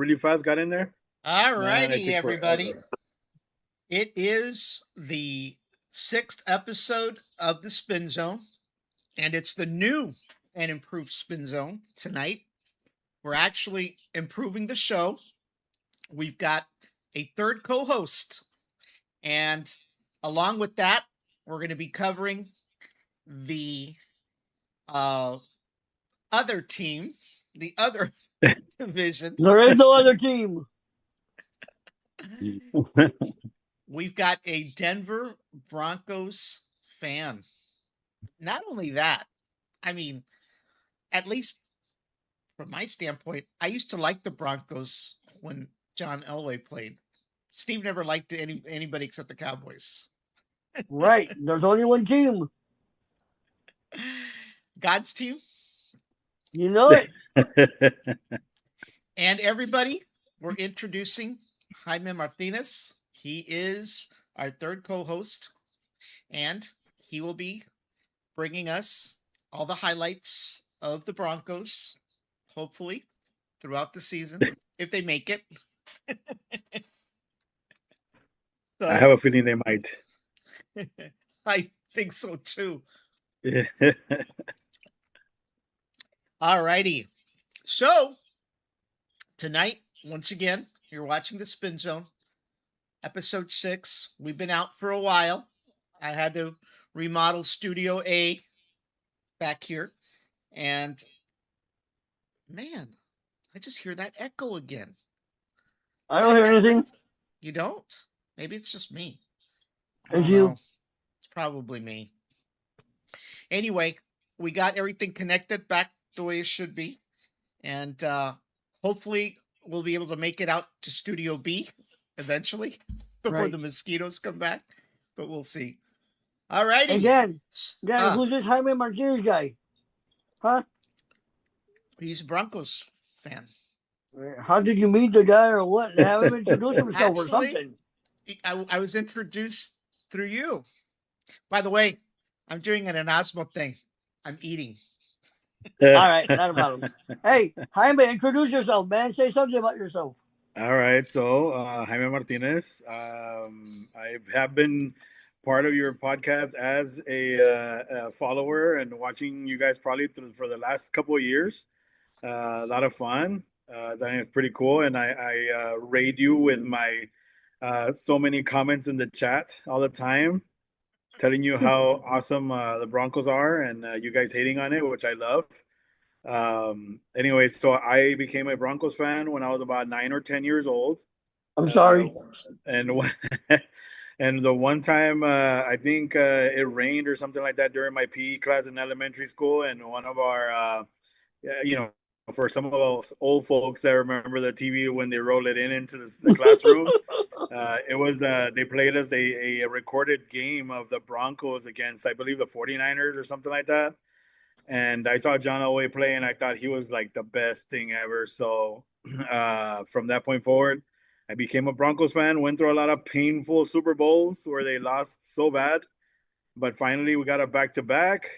really fast, got in there. All Man, it righty, took everybody. forever. It is the 6th episode of the Spin Zone, and it's the new and improved Spin Zone tonight. We're actually improving the show. We've got a third co-host, and along with that, we're going to be covering the uh, other team, the other division. There is no other team. We've got a Denver Broncos fan. Not only that, I mean, at least from my standpoint, I used to like the Broncos when John Elway played. Steve never liked anybody except the Cowboys. Right. There's only one team. God's team. You know it. And everybody, we're introducing Jaime Martinez. He is our third co-host, and he will be bringing us all the highlights of the Broncos, hopefully, throughout the season, if they make it. I have a feeling they might. I think so too. All righty. So, tonight, once again, you're watching the Spin Zone, episode 6. We've been out for a while. I had to remodel Studio A back here. And, man, I just hear that echo again. I don't hear anything. You don't? Maybe it's just me. And you? Know. It's probably me. Anyway, we got everything connected back the way it should be. And hopefully we'll be able to make it out to Studio B eventually before the mosquitoes come back. But we'll see. All righty. Again, who's this Jaime Martinez guy? Huh? He's a Broncos fan. How did you meet the guy or what? Have him introduce himself or something. I was introduced through you. By the way, I'm doing an Erasmo thing. I'm eating. All right, not a problem. Hey, Jaime, introduce yourself, man. Say something about yourself. All right, so Jaime Martinez. I have been part of your podcast as a follower and watching you guys probably for the last couple of years. A lot of fun. I think it's pretty cool, and I raid you with my so many comments in the chat all the time, telling you how awesome the Broncos are, and you guys hating on it, which I love. Anyway, so I became a Broncos fan when I was about 9 or 10 years old. I'm sorry. And and the one time I think it rained or something like that during my PE class in elementary school, and one of our for some of us old folks that remember the TV when they roll it into the classroom, it was they played us a recorded game of the Broncos against, I believe, the 49ers or something like that. And I saw John Elway play, and I thought he was like the best thing ever. So from that point forward, I became a Broncos fan, went through a lot of painful Super Bowls where they lost so bad. But finally, we got a back-to-back.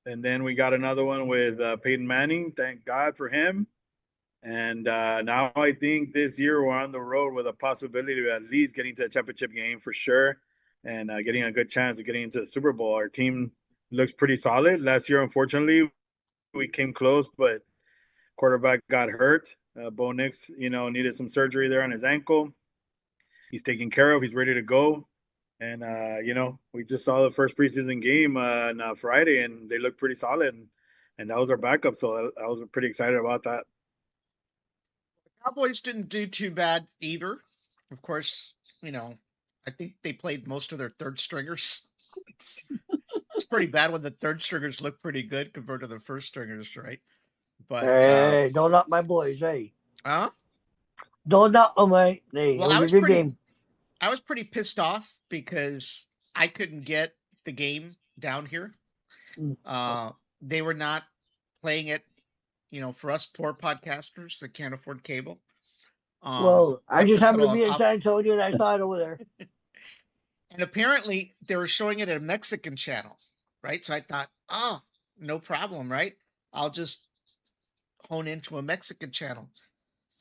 And then we got another one with Peyton Manning. Thank God for him. And now I think this year we're on the road with a possibility of at least getting to a championship game for sure, and getting a good chance of getting into the Super Bowl. Our team looks pretty solid. Last year, unfortunately, we came close, but quarterback got hurt. Bo Nix, needed some surgery there on his ankle. He's taken care of. He's ready to go. And, we just saw the first preseason game on Friday, and they looked pretty solid. And that was our backup. So I was pretty excited about that. The Cowboys didn't do too bad either. Of course, I think they played most of their third stringers. It's pretty bad when the third stringers look pretty good compared to the first stringers, right? But hey, don't knock my boys, hey. Huh? Don't knock them, hey. Well, it was a good game. I was pretty pissed off because I couldn't get the game down here. They were not playing it, for us poor podcasters that can't afford cable. Well, I just happened to be in San Antonio and I saw it over there. And apparently they were showing it at a Mexican channel, right? So I thought, no problem, right? I'll just hone into a Mexican channel.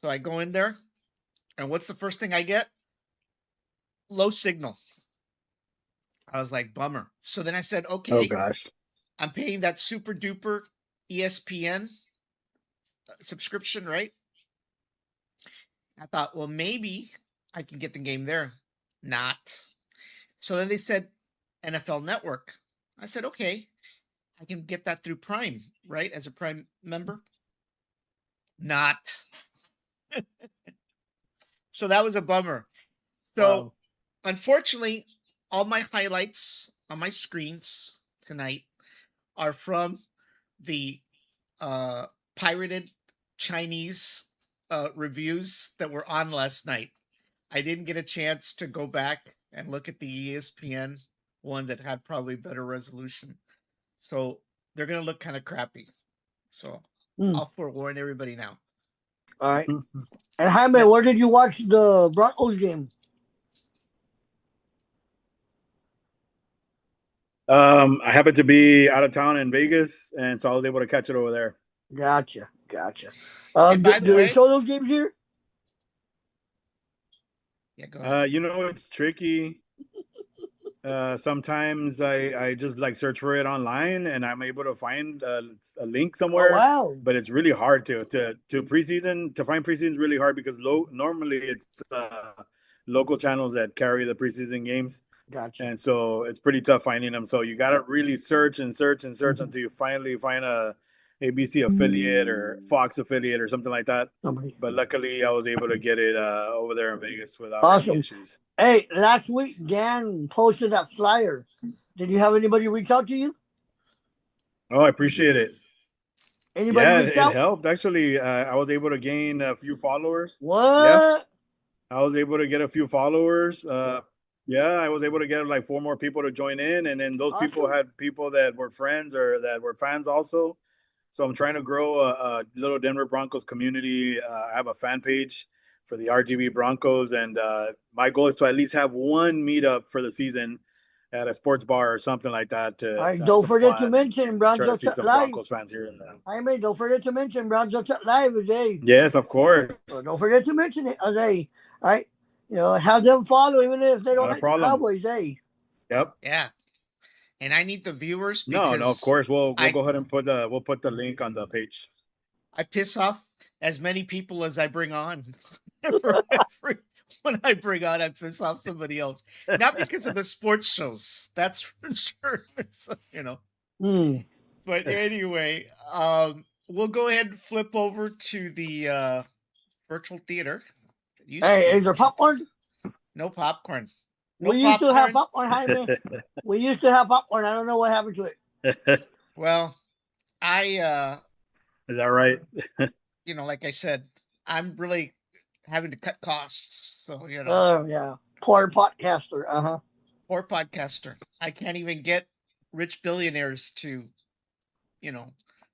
So I go in there, and what's the first thing I get? Low signal. I was like, bummer. So then I said, Oh okay, gosh. I'm paying that super duper ESPN subscription, right? I thought, well, maybe I can get the game there. Not. So then they said NFL Network. I said, okay, I can get that through Prime, right? As a Prime member. Not. So that was a bummer. So Wow. unfortunately, all my highlights on my screens tonight are from the pirated Chinese reviews that were on last night. I didn't get a chance to go back and look at the ESPN one that had probably better resolution. So they're going to look kind of crappy. So I'll forewarn everybody now. All right. And Jaime, where did you watch the Broncos game? I happened to be out of town in Vegas, and so I was able to catch it over there. Gotcha. And by the Do they way- show those games here? Yeah, go ahead. It's tricky. Sometimes I just like search for it online, and I'm able to find a link somewhere. Oh, wow. But it's really hard to preseason. To find preseason is really hard because normally it's local channels that carry the preseason games. Gotcha. And so it's pretty tough finding them. So you got to really search Mhm. until you finally find a ABC affiliate or Fox affiliate or something like that. Somebody. But luckily, I was able to get it over there in Vegas without Awesome. any issues. Hey, last week Dan posted that flyer. Did you have anybody reach out to you? Oh, I appreciate it. Anybody Yeah, reach it out? helped. Actually, I was able to gain a few followers. What? I was able to get a few followers. I was able to get like 4 more people to join in, and then those people Awesome. had people that were friends or that were fans also. So I'm trying to grow a little Denver Broncos community. I have a fan page for the RGB Broncos, and my goal is to at least have one meetup for the season at a sports bar or something like that. All right, to have don't some forget to fun mention and Browns try to see Upset some Live. Broncos fans here and there. Jaime, don't forget to mention Browns Upset Live is a. Yes, of course. So don't forget to mention it as a. All right, have them follow even if they don't Not a like the problem. Cowboys. Hey. Yep. Yeah. And I need the viewers No, because of course we'll I- go ahead and put the link on the page. I piss off as many people as I bring on. When I bring on, I piss off somebody else. Not because of the sports shows. That's for sure. So, But anyway, we'll go ahead and flip over to the virtual theater. Hey, is there popcorn? No popcorn. No We used to have popcorn. popcorn, Jaime. We used to have popcorn. I don't know what happened to it. Well, Is that right? like I said, I'm really having to cut costs. So, Oh, yeah. Poor podcaster. Uh-huh. Poor podcaster. I can't even get rich billionaires to,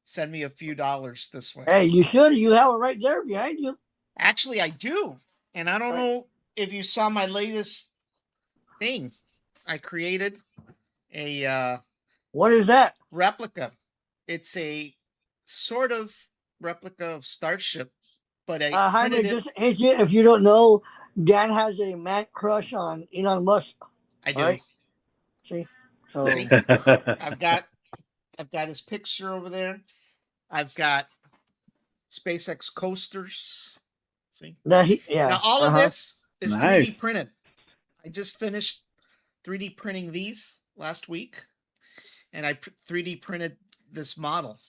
send me a few dollars this way. Hey, you should. You have it right there behind you. Actually, I do. And I don't know if you saw my latest thing. I created a What is that? replica. It's a sort of replica of Starship, but I Jaime, printed it. just if you don't know, Dan has a man crush on Elon Musk. I do. Right. See? So, See? I've got his picture over there. I've got SpaceX coasters. See? Now all of this is 3D Nice. printed. I just finished 3D printing these last week, and I 3D printed this model,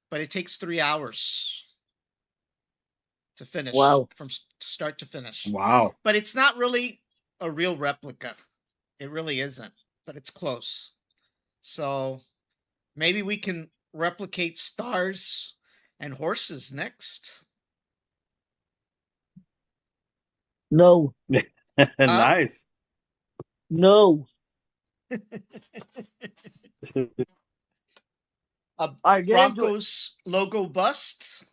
but it takes 3 hours to finish. Wow. From start to finish. Wow. But it's not really a real replica. It really isn't, but it's close. So maybe we can replicate stars and horses next. no. Nice. No. A I get into it. Broncos logo bust.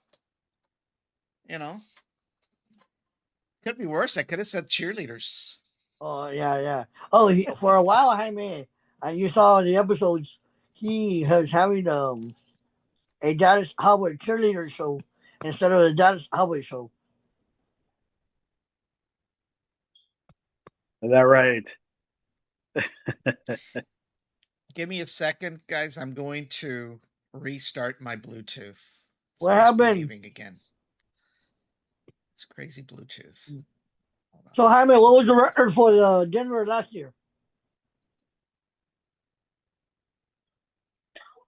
Could be worse. I could have said cheerleaders. Oh, yeah. Oh, for a while, Jaime, and you saw in the episodes, he was having a Dallas Cowboy cheerleader show instead of the Dallas Cowboy show. Is that right? Give me a second, guys. I'm going to restart my Bluetooth. It's What happened? misbehaving again. It's crazy Bluetooth. Hold on. So, Jaime, what was the record for the Denver last year?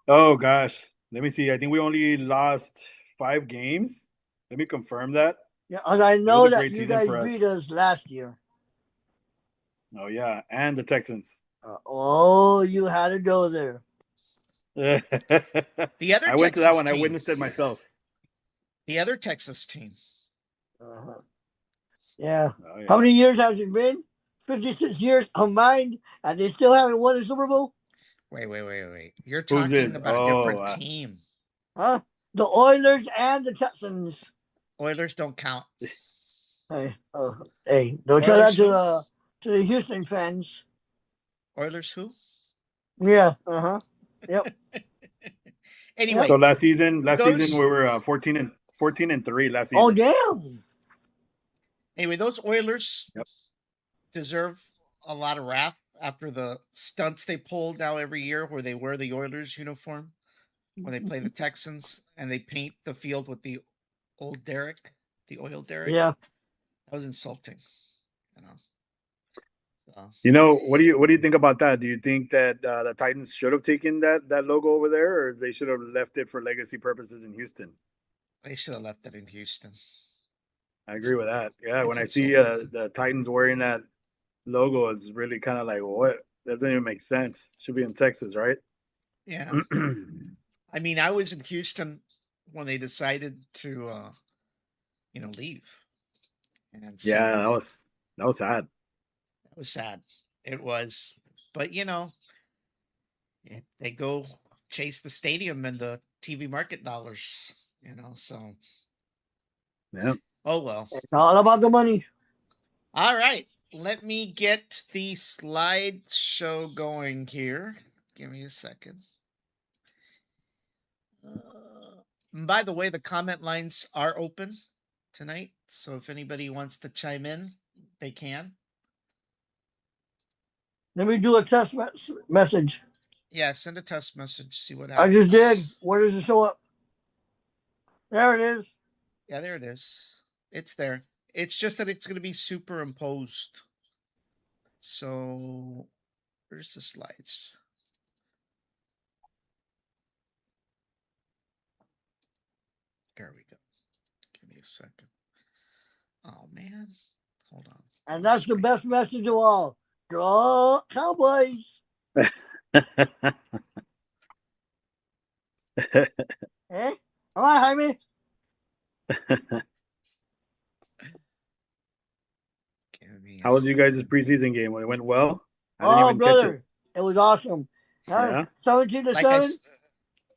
Oh gosh, let me see. I think we only lost 5 games. Let me confirm that. Yeah, and I was know a that great you season guys for us. beat us last year. Oh yeah, and the Texans. Oh, you had to go there. I The other went to that Texas one. I team. witnessed it myself. The other Texas team. Uh-huh. Yeah. Oh, yeah. How many years has it been? 56 years combined, and they still haven't won the Super Bowl? Wait. You're Who's talking this? about a Oh, different team. Huh? The Oilers and the Texans. Oilers don't count. Hey, don't tell that Oilers to the Houston fans. Oilers who? Yeah. Uh-huh. Yep. Anyway, So last season those- we were 14-3 last season. Oh, damn. anyway, those Oilers Yep. deserve a lot of wrath after the stunts they pulled now every year where they wear the Oilers uniform when they play the Texans and they paint the field with the old Derrick, the oil Derrick. Yeah. That was insulting. You know. So, You know, what do you think about that? Do you think that the Titans should have taken that logo over there, or they should have left it for legacy purposes in Houston? they should have left it in Houston. I agree with that. Yeah, It's when I see insulting. the Titans wearing that logo, it's really kind of like, what? Doesn't even make sense. Should be in Texas, right? Yeah. I mean, I was in Houston when they decided to leave. And so Yeah, that was sad. that was sad. It was. But they go chase the stadium and the TV market dollars, so Yeah. oh well. It's all about the money. All right. Let me get the slideshow going here. Give me a second. By the way, the comment lines are open tonight. So if anybody wants to chime in, they can. Let me do a test message. Yeah, send a test message. See what I happens. just did. Where does it show up? There it is. Yeah, there it is. It's there. It's just that it's going to be superimposed. So, where's the slides? There we go. Give me a second. Oh, man. Hold on. And that's the best message of all. Go Cowboys. Eh? All right, Jaime. Give me How was you guys' preseason game? It went well. I didn't Oh, even catch brother. It was awesome. Yeah? 17 to like I, 7.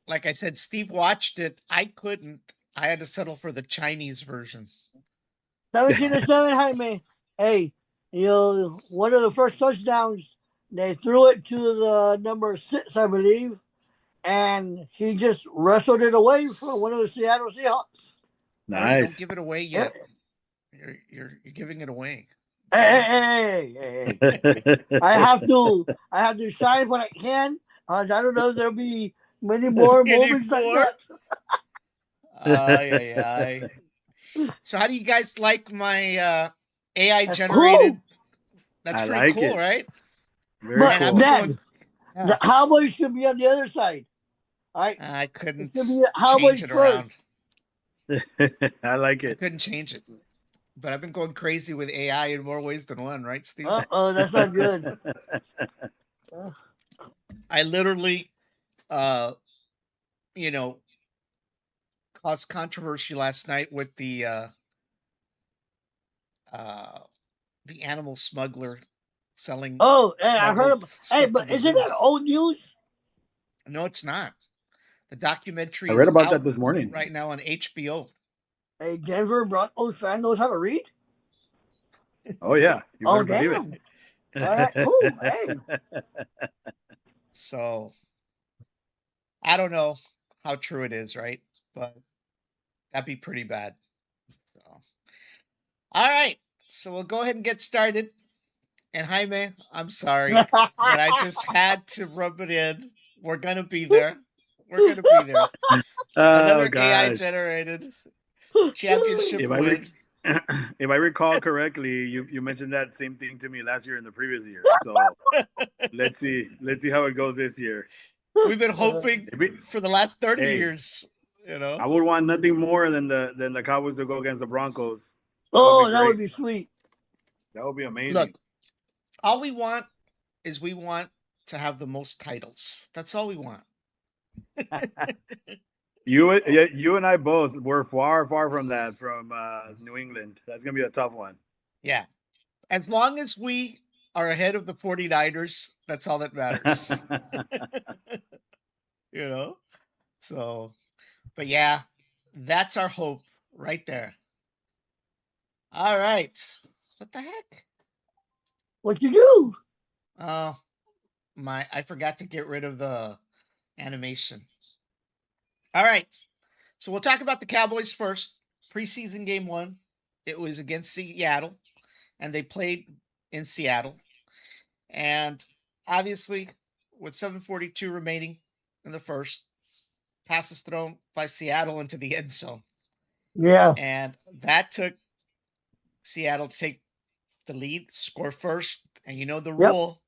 like I said, Steve watched it. I couldn't. I had to settle for the Chinese version. 17 to 7, Jaime. Hey, one of the first touchdowns, they threw it to the number 6, I believe, and he just wrestled it away from one of the Seattle Seahawks. Well, you don't Nice. give it away yet. You're giving it away. Hey. I have to shine when I can. I don't know if there'll be many more moments like that. Aye. So how do you guys like my AI That's generated? cool. That's I pretty like cool, it. right? Very But cool. Dad, Yeah. the Cowboys should be on the other side. All right. I couldn't It should be the Cowboys change it around. first. I like I it. couldn't change it. But I've been going crazy with AI in more ways than one, right, Steve? Uh-oh, that's not good. I literally caused controversy last night with the animal smuggler selling. Oh, and I heard. stuff Hey, to but the isn't zoo. that old news? No, it's not. The documentary I read is about out that this morning. right now on HBO. A Denver Broncos fan knows how to read. Oh yeah, you Oh, better believe damn. it. All right, cool. Hey. So I don't know how true it is, right? But that'd be pretty bad. So all right. So we'll go ahead and get started. And Jaime, I'm sorry, but I just had to rub it in. We're gonna be there. We're gonna be there. Oh Another AI gosh. generated championship If I win. if I recall correctly, you mentioned that same thing to me last year and the previous year. So let's see how it goes this year. We've been hoping If it- for the last 30 hey, years, you know. I would want nothing more than the Cowboys to go against the Broncos. Oh, be that would great. be sweet. That would be amazing. Look, all we want is we want to have the most titles. That's all we want. You and I both were far from that from New England. That's gonna be a tough one. Yeah. As long as we are ahead of the 49ers, that's all that matters. You know? So, but yeah, that's our hope right there. All right. What the heck? What you do? Oh, I forgot to get rid of the animation. All right. So we'll talk about the Cowboys first. Preseason game 1. It was against Seattle, and they played in Seattle. And obviously, with 7:42 remaining in the first, passes thrown by Seattle into the end zone. Yeah. And that took Seattle to take the lead, score first. And you know the rule.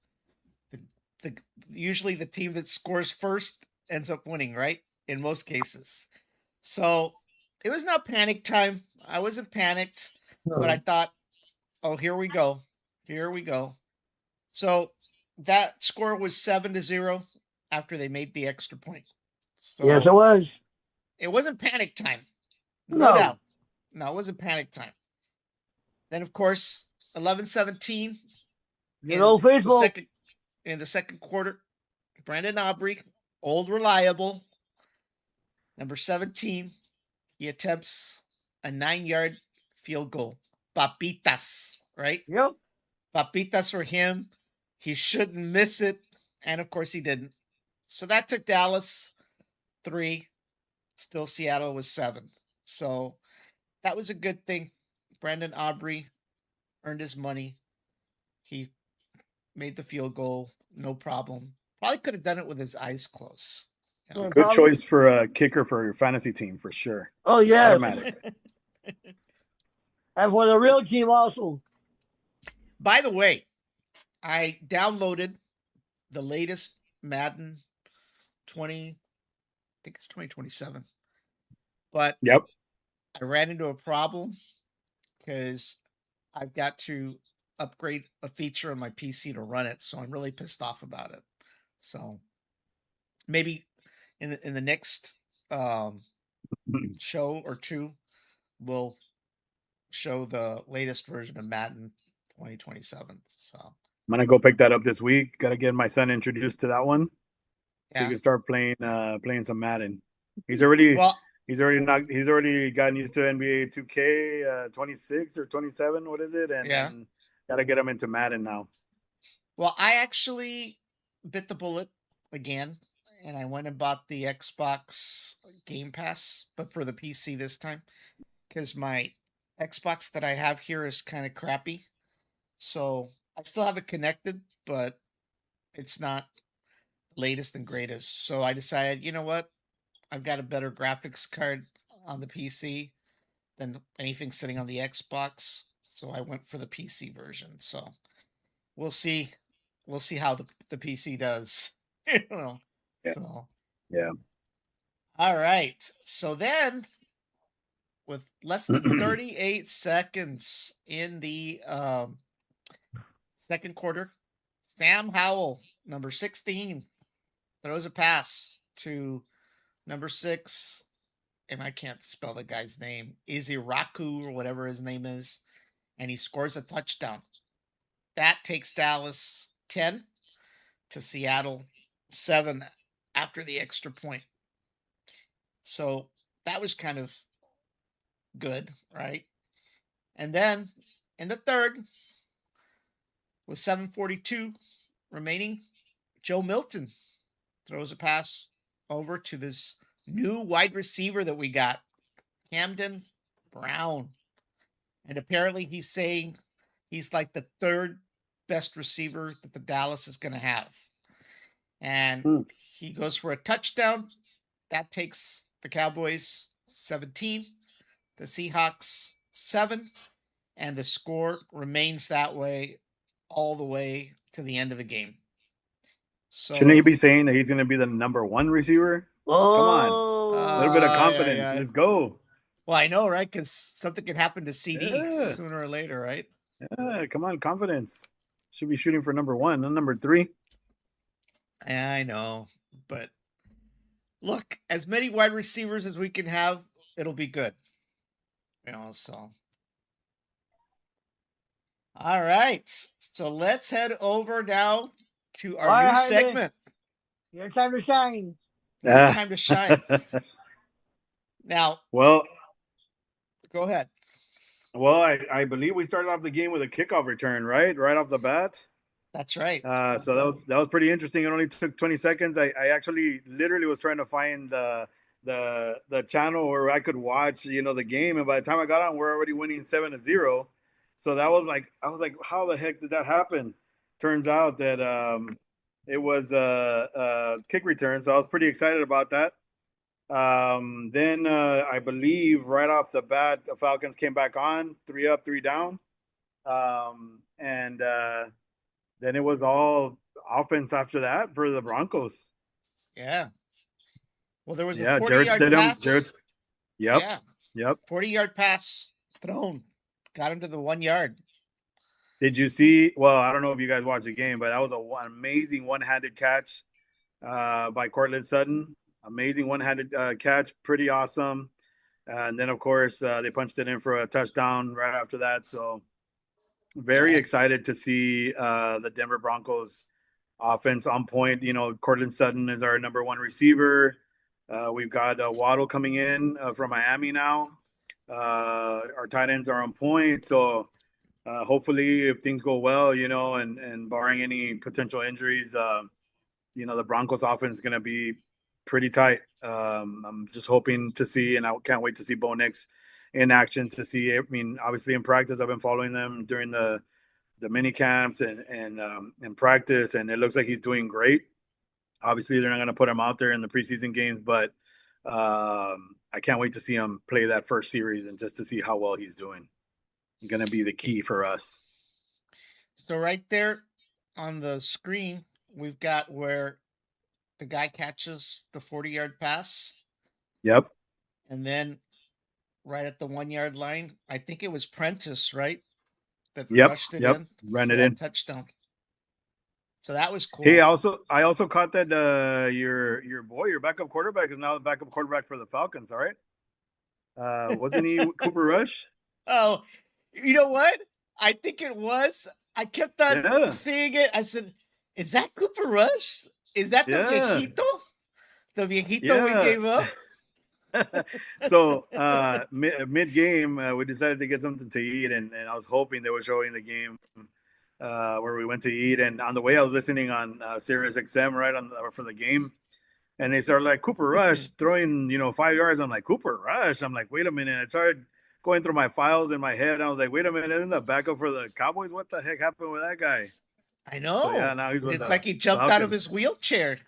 Usually the team that scores first ends up winning, right? In most cases. So it was not panic time. I wasn't panicked, but I thought, oh, here we go. Here we go. So that score was 7-0 after they made the extra point. So Yes, it was. it wasn't panic time. No. doubt. No, it wasn't panic time. Then, of course, 11-17. Good old faithful. In the second quarter, Brandon Aubrey, old reliable, number 17, he attempts a 9-yard field goal. Papitas, right? Yep. Papitas for him. He shouldn't miss it. And of course he didn't. So that took Dallas 3. Still Seattle was 7. So that was a good thing. Brandon Aubrey earned his money. He made the field goal. No problem. Probably could have done it with his eyes closed. You know? Yeah, Good probably. choice for a kicker for your fantasy team for sure. Oh, yes. Automatic. And for the real team also. By the way, I downloaded the latest Madden 20, I think it's 2027. But Yep. I ran into a problem because I've got to upgrade a feature on my PC to run it. So I'm really pissed off about it. So maybe in the next show or two, we'll show the latest version of Madden 2027. So I'm gonna go pick that up this week. Got to get my son introduced to that one, so he can start playing some Madden. He's already gotten used to NBA 2K 26 or 27. What is it? And got to get him into Madden now. Well, I actually bit the bullet again, and I went and bought the Xbox Game Pass, but for the PC this time, because my Xbox that I have here is kind of crappy. So I still have it connected, but it's not latest and greatest. So I decided, you know what? I've got a better graphics card on the PC than anything sitting on the Xbox. So I went for the PC version. So we'll see. We'll see how the PC does. You know. Yeah. So yeah. All right. So then, with less than 38 seconds in the second quarter, Sam Howell, number 16, throws a pass to number 6, and I can't spell the guy's name, Iziraku or whatever his name is, and he scores a touchdown. That takes Dallas 10 to Seattle 7 after the extra point. So that was kind of good, right? And then in the third, with 7:42 remaining, Joe Milton throws a pass over to this new wide receiver that we got, Camden Brown. And apparently he's saying he's like the third best receiver that the Dallas is going to have. And Hmm. he goes for a touchdown. That takes the Cowboys 17, the Seahawks 7, and the score remains that way all the way to the end of the game. So Shouldn't he be saying that he's going to be the number 1 receiver? Oh, A little bit of yeah, confidence. yeah. Let's go. Well, I know, right? Because something can happen to CD Yeah. sooner or later, right? Yeah, come on, confidence. Should be shooting for number 1, not number 3. Yeah, I know. But look, as many wide receivers as we can have, it'll be good. So. All right. So let's head over now to our All right, new Jaime. segment. your time to shine. Your time to shine. Now, well, go ahead. Well, I believe we started off the game with a kickoff return, right? Right off the bat. That's right. So that was pretty interesting. It only took 20 seconds. I actually literally was trying to find the channel where I could watch, the game. And by the time I got on, we're already winning 7-0. So that was like, I was like, how the heck did that happen? Turns out that it was a kick return. So I was pretty excited about that. Then I believe right off the bat, the Falcons came back on 3 up, 3 down. And then it was all offense after that for the Broncos. Yeah. Well, there was a Yeah, 40-yard pass. Yep. Yeah. Yep. 40-yard pass thrown. Got him to the 1 yard. Did you see? Well, I don't know if you guys watched the game, but that was an amazing one-handed catch by Cortland Sutton. Amazing one-handed catch. Pretty awesome. And then, of course, they punched it in for a touchdown right after that. So very excited to see the Denver Broncos offense on point. Cortland Sutton is our number 1 receiver. We've got Waddle coming in from Miami now. Our tight ends are on point. So hopefully if things go well, and barring any potential injuries, the Broncos offense is going to be pretty tight. I'm just hoping to see, and I can't wait to see Bo Nix in action to see. I mean, obviously in practice, I've been following them during the mini camps and in practice, and it looks like he's doing great. Obviously, they're not going to put him out there in the preseason games, but I can't wait to see him play that first series and just to see how well he's doing. Going to be the key for us. So right there on the screen, we've got where the guy catches the 40-yard pass. Yep. And then right at the 1 yard line, I think it was Prentice, right? That rushed it in. Ran it in. Touchdown. So that was cool. Hey, I also caught that your backup quarterback is now the backup quarterback for the Falcons, all right? Wasn't he Cooper Rush? Oh, you know what? I think it was. I kept on seeing it. I said, is that Cooper Rush? Is that the viejito? The viejito we gave up? So mid game, we decided to get something to eat, and I was hoping they were showing the game where we went to eat. And on the way, I was listening on Sirius XM for the game, and they started like Cooper Rush throwing 5 yards. I'm like, Cooper Rush. I'm like, wait a minute. I started going through my files in my head, and I was like, wait a minute, isn't the backup for the Cowboys? What the heck happened with that guy? I know. So, yeah, now it's like he jumped out of his wheelchair.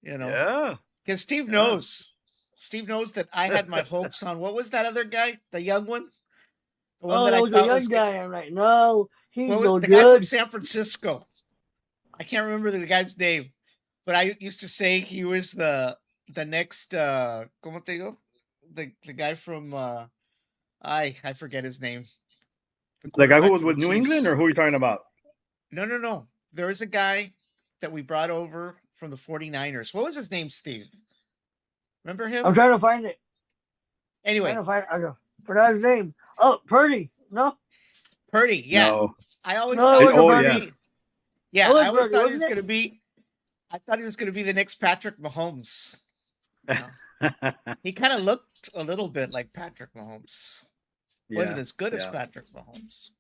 Yeah. Because Steve knows. Steve knows that I had my hopes on, what was that other guy? The young one? The one that I thought was the young guy. I'm like, no, he's no good. The guy from San Francisco. I can't remember the guy's name, but I used to say he was the next, ¿cómo te digo? The guy from, I forget his name. The guy who was with New England, or who are you talking about? No. There is a guy that we brought over from the 49ers. What was his name, Steve? Remember him? I'm trying to find it. Anyway. I forgot his name. Oh, Purdy. No? Purdy, yeah. No. I always thought he was going to be. Yeah, I always thought he was going to be. I thought he was going to be the next Patrick Mahomes. He kind of looked a little bit like Patrick Mahomes. Wasn't as good as Patrick Mahomes.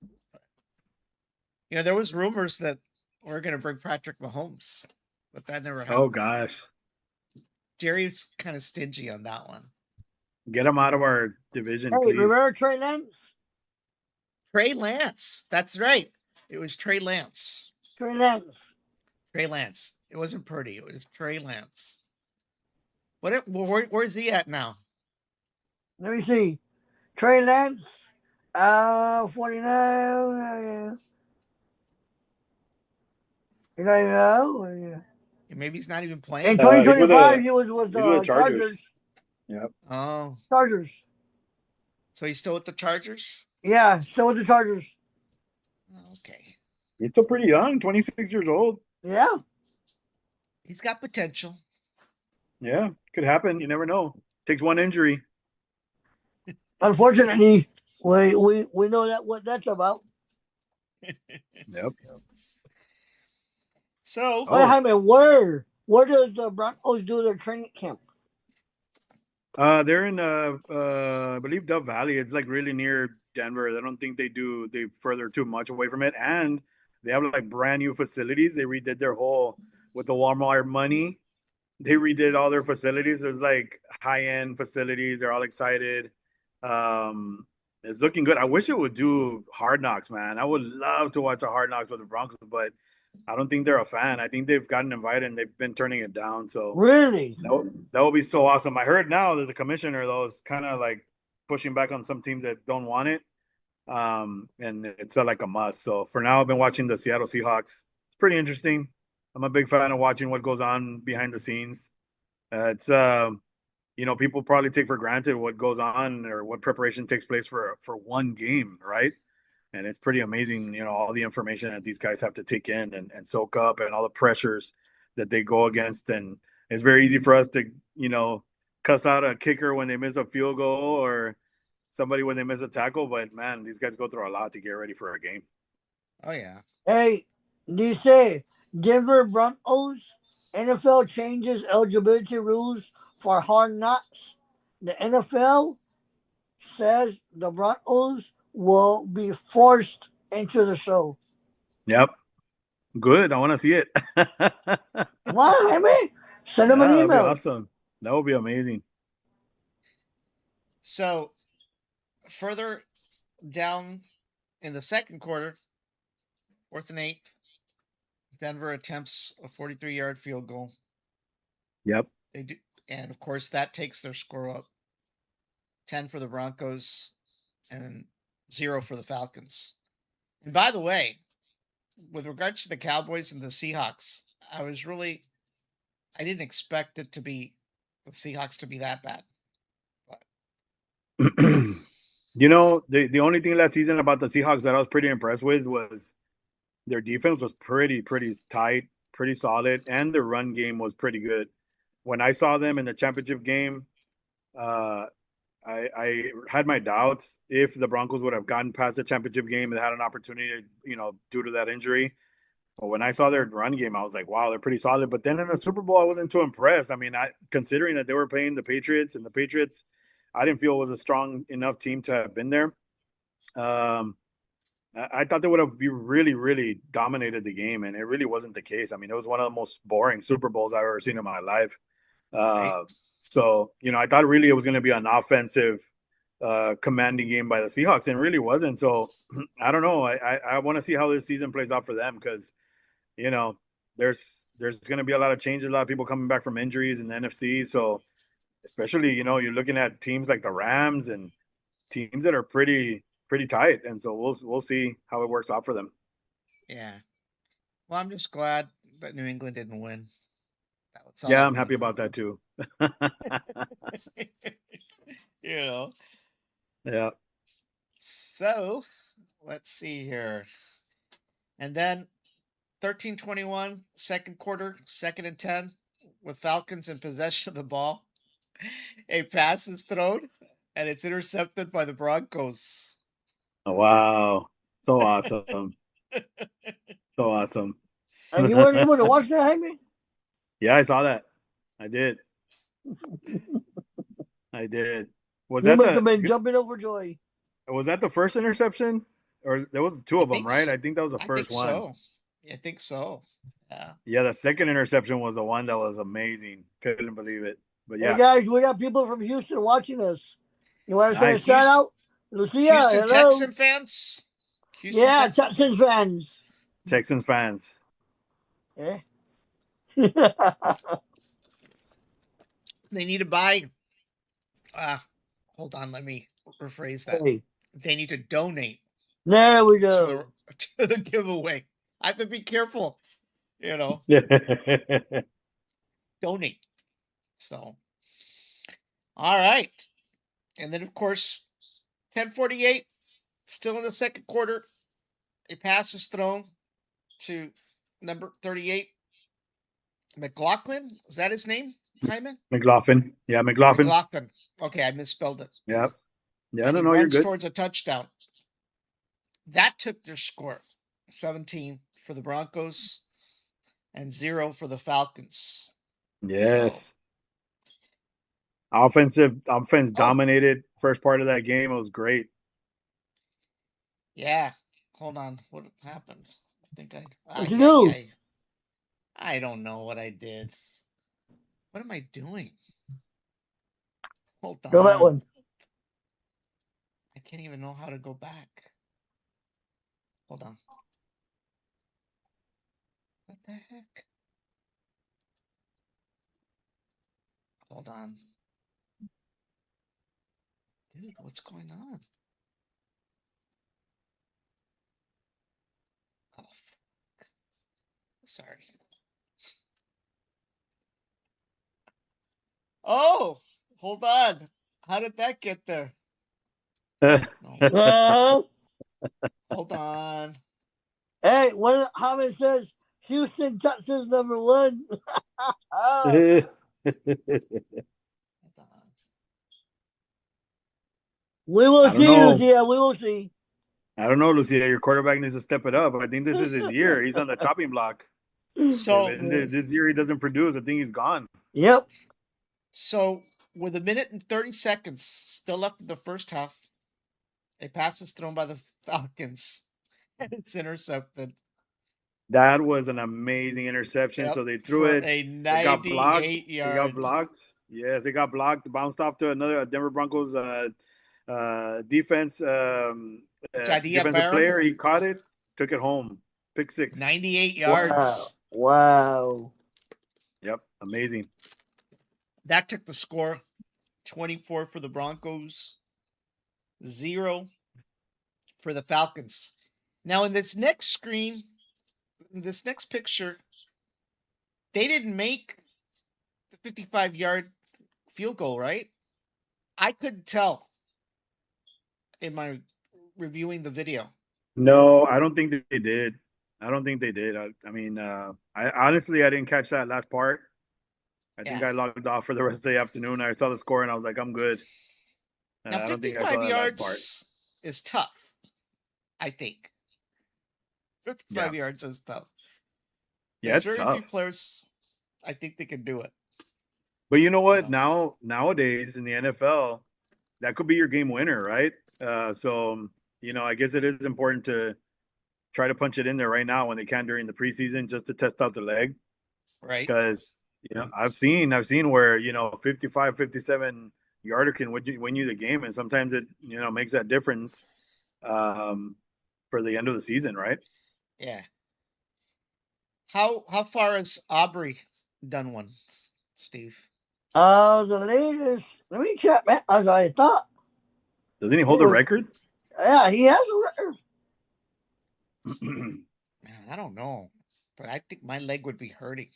But, there was rumors that we're going to bring Patrick Mahomes, but that never happened. Oh, gosh. Jerry's kind of stingy on that one. Get him out of our division, hey, please. Remember Trey Lance? Trey Lance. That's right. It was Trey Lance. Trey Lance. Trey Lance. It wasn't Purdy. It was Trey Lance. Where's he at now? Let me see. Trey Lance, 49. You know, Maybe he's not even in playing. 2025, he was with he was with the the Chargers. Chargers. Yep. Oh, Chargers. so he's still with the Chargers? Yeah, still with the Chargers. Okay. He's still pretty young, 26 years old. Yeah. He's got potential. Yeah, could happen. You never know. Takes one injury. Unfortunately, we know that what that's about. Yep. So, Wait, Jaime, where does the Broncos do their training camp? They're in I believe Dove Valley. It's like really near Denver. I don't think they further too much away from it. And they have like brand new facilities. They redid their whole with the Walmart money. They redid all their facilities. There's like high-end facilities. They're all excited. It's looking good. I wish it would do Hard Knocks, man. I would love to watch a Hard Knocks with the Broncos, but I don't think they're a fan. I think they've gotten invited and they've been turning it down. So Really? that would be so awesome. I heard now that the commissioner though is kind of like pushing back on some teams that don't want it. And it's like a must. So for now, I've been watching the Seattle Seahawks. It's pretty interesting. I'm a big fan of watching what goes on behind the scenes. It's people probably take for granted what goes on or what preparation takes place for one game, right? And it's pretty amazing, all the information that these guys have to take in and soak up and all the pressures that they go against. And it's very easy for us to, cuss out a kicker when they miss a field goal or somebody when they miss a tackle. But, man, these guys go through a lot to get ready for a game. oh yeah. Hey, dice Denver Broncos, NFL changes eligibility rules for Hard Knocks. The NFL says the Broncos will be forced into the show. Yep. Good. I want to see it. Come on, Jaime. Send them an That'd be email. awesome. That would be amazing. So, further down in the second quarter, 4th and 8, Denver attempts a 43-yard field goal. Yep. They do, and of course that takes their score up. 10 for the Broncos and 0 for the Falcons. And by the way, with regards to the Cowboys and the Seahawks, I didn't expect it to be the Seahawks to be that bad. The only thing last season about the Seahawks that I was pretty impressed with was their defense was pretty tight, pretty solid, and their run game was pretty good. When I saw them in the championship game, I had my doubts if the Broncos would have gotten past the championship game and had an opportunity, due to that injury. But when I saw their run game, I was like, wow, they're pretty solid. But then in the Super Bowl, I wasn't too impressed. I mean, considering that they were playing the Patriots, and the Patriots, I didn't feel was a strong enough team to have been there. I thought they would have really dominated the game, and it really wasn't the case. I mean, it was one of the most boring Super Bowls I've ever seen in my life. Right. So, I thought really it was going to be an offensive, commanding game by the Seahawks, and it really wasn't. So, I don't know. I want to see how this season plays out for them because, there's going to be a lot of changes, a lot of people coming back from injuries in the NFC. So, especially, you're looking at teams like the Rams and teams that are pretty tight. And so we'll see how it works out for them. Yeah. Well, I'm just glad that New England didn't win. That's all Yeah, I I'm happy need. about that too. Yeah. So let's see here. And then 13-21, second quarter, 2nd and 10, with Falcons in possession of the ball. A pass is thrown, and it's intercepted by the Broncos. Oh, wow. So awesome. So awesome. And you weren't able to watch that, Jaime? Yeah, I saw that. I did. Was You that must have been jumping overjoy. the first interception? Or there was two of them, think right? so. I think that was the first one. So. I think so. Yeah. Yeah, the second interception was the one that was amazing. Couldn't believe it. But yeah. Hey guys, we got people from Houston watching us. You want to say a Nice. shout out? Lucia, Houston hello. Texan fans? Yeah, Texans fans. Texans fans. Eh? They need to buy. Hold on, let me rephrase that. Hey, They need to donate there we to go. the giveaway. I have to be careful, you know. Donate. So, all right, and then of course, 10:48, still in the second quarter. A pass is thrown to number 38, McLaughlin. Is that his name, Hyman? McLaughlin. Yeah, McLaughlin. McLaughlin. Okay, I misspelled it. Yeah. Yeah, And no, he no, you're runs good. towards a touchdown. That took their score. 17 for the Broncos and 0 for the Falcons. Yes. Offense dominated first part of that game. It was great. Yeah. Hold on. What happened? I think What'd you do? I don't know what I did. What am I doing? Hold on. Go that one. I can't even know how to go back. Hold on. What the heck? Hold on. Dude, what's going on? Oh, fuck. Sorry. Oh, hold on. How did that get there? No, Uh-huh. hold on. Hey, Hamid says Houston, Texas, #1. Hold on. We will I don't see, know. Lucia. We will see. I don't know, Lucia. Your quarterback needs to step it up. I think this is his year. He's on the chopping block. So, If this year he doesn't produce, I think he's gone. Yep. so with 1:30 still left in the first half, a pass is thrown by the Falcons, and it's intercepted. That was an amazing interception. Yep, So they threw for it. a It got blocked. 98 It got yard. blocked. Yes, it got blocked. Bounced off to another Denver Broncos defense Jadiah defensive Barron. player. He caught it, took it home. Pick 6. 98 yards. Wow. Yep, amazing. That took the score. 24 for the Broncos, 0 for the Falcons. Now, in this next screen, in this next picture, they didn't make the 55-yard field goal, right? I couldn't tell in my reviewing the video. No, I don't think that they did. I don't think they did. I mean, I honestly I didn't catch that last part. I think Yeah. I logged off for the rest of the afternoon. I saw the score and I was like, I'm good. Now, I don't think I saw 55 that last part. yards is tough, I think. 55 yards is tough. Yeah, There's it's very few tough. players I think they can do it. But you know what? No. Nowadays in the NFL, that could be your game winner, right? So I guess it is important to try to punch it in there right now when they can during the preseason just to test out the leg. Right. Because I've seen where 55, 57 yarder can win you the game, and sometimes it makes that difference for the end of the season, right? Yeah. How far has Aubrey done one, Steve? The latest. Let me check, man. As I thought. Doesn't he hold a record? Yeah, he has a record. Man, I don't know, but I think my leg would be hurting.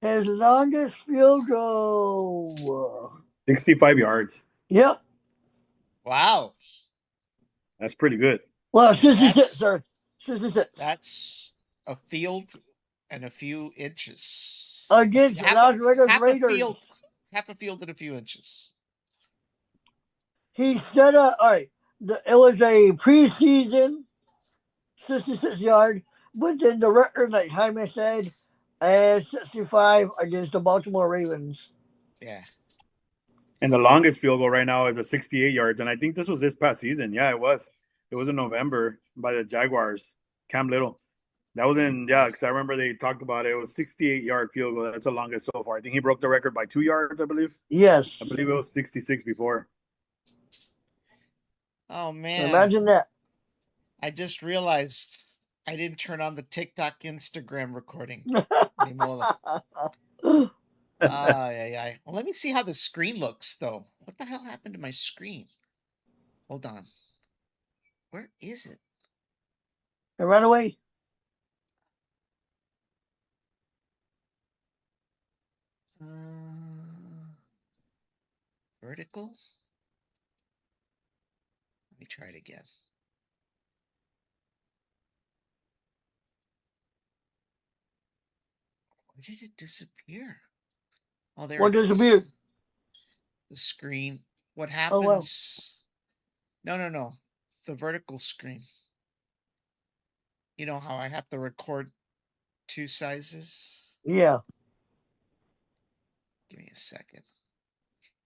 His longest field goal. 65 yards. Yep. Wow. That's pretty good. Well, 66, sir. 66. That's a field and a few inches. Against Las Vegas Raiders. Half a field and a few inches. He set up, all right, it was a preseason 66 yard, but then the record, like Jaime said, is 65 against the Baltimore Ravens. Yeah. And the longest field goal right now is a 68 yards. And I think this was this past season. Yeah, it was. It was in November by the Jaguars. Cam Little. That was because I remember they talked about it. It was 68-yard field goal. That's the longest so far. I think he broke the record by 2 yards, I believe. Yes. I believe it was 66 before. Oh man. Imagine that. I just realized I didn't turn on the TikTok Instagram recording. Ni modo. Ay. Well, let me see how the screen looks though. What the hell happened to my screen? Hold on. Where is it? It ran away. Vertical? Let me try it again. Where did it disappear? Oh, there What it is. disappeared? The screen. What Oh, wow. happens? No. The vertical screen. You know how I have to record two sizes? Yeah. Give me a second.